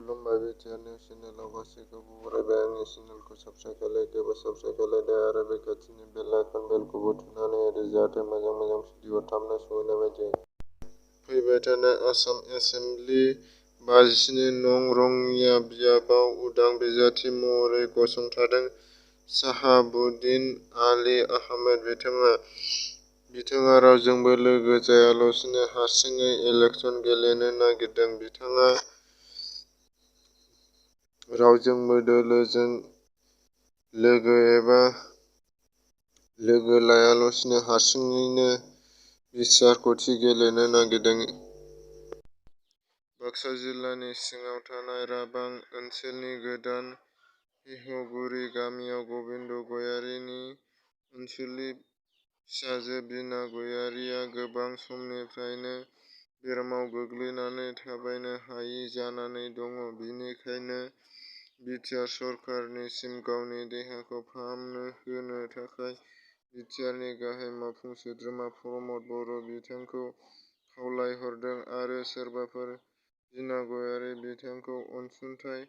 खुलुमबाय BTR news चेनेलाव गासैखौबो बरायबाय। आंनि चेनेलखौ साबस्क्राइब खालामदो साबस्क्राइब खालामदो आरो बे खाथिनि बेल आइकन बेलखौबो थुनानै होदो जाहाथे मोजां भिडिअ थाबनो सहैनाय बायदि। फैबाय थानाय आसाम एसेम्बलि 57 नं रङिया बियाबाव उदां बिजाथि महरै गसंथादों साहाबुद्दिन आली आहमेद बिथाङा रावजोंबो लोगो जायालासेनो हारसिङै इलेक्सन गेलेनो नागिरदों। बिथाङा रावजोंबो दोलोजों लोगो लायालासेनो हारसिङैनो बिसायख'थि गेलेनो नागिरदों। बाक्सा जिल्लानि सिङाव थानाय राबां ओनसोलनि गोदान हिहगुरि गामियाव गबिन्द गयारीनि अनसुलि फिसाजो बिना गयारीया गोबाव समनिफ्रायनो बेरामाव गोग्लैनानै थाबायनो हायि जानानै दङ। बेनिखायनो बिटिआर सरकारनिसिम गावनि देहाखौ फाहामनो होनो थाखाय बिटिआरनि गाहाय मावफुं सोद्रोमा प्रमद बर' बिथांखौ खावलायहरदों आरो सोरबाफोर बिना गयारी बिथांखौ अनसुंथाइ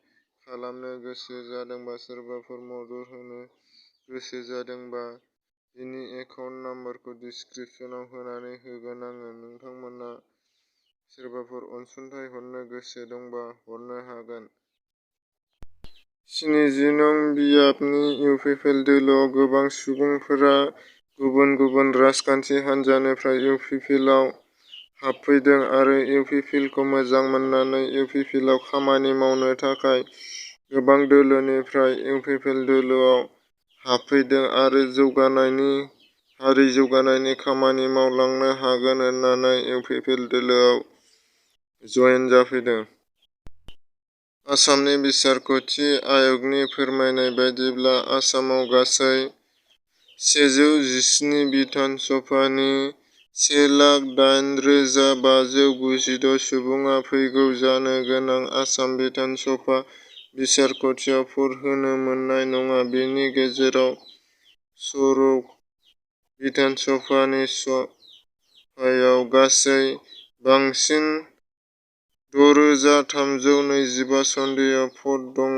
खालामनो गोसो जादोंबा सोरबाफोर मदद होनो गोसो जादोंबा बिनि एकाउन्ट नाम्बारखौ डिसक्रिपसनाव होनानै होगोन। आङो नोंथांमोना सोरबाफोर अनसुंथाइ हरनो गोसो दंबा हरनो हागोन। 70 नं बियाबनि इउपिपिएल दोलोआव गोबां सुबुंफोरा गुबुन गुबुन राजखान्थि हान्जानिफ्राय इउपिपिएलआव हाबफैदों आरो इउपिपिएलखौ मोजां मोननानै इउपिपिएलआव खामानि मावनो थाखाय गोबां दोलोनिफ्राय इउपिपिएल दोलोआव हाबफैदों आरो हारि जौगानायनि खामानि मावलांनो हागोन होननानै इउपिपिएल दोलोआव जयेन जाफैदों। आसामनि बिसायख'थि आय'गनि फोरमायनाय बायदिब्ला आसामाव गासै 117 बिधान सभानि 1,08,596 सुबुङा फैगौ जानो गोनां आसाम बिधान सभा बिसायख'थियाव भट होनो मोननाय नङा। बेनि गेजेराव सरक बिधान सभायाव गासै बांसिन 6,325 सदस्यनि भट दङ।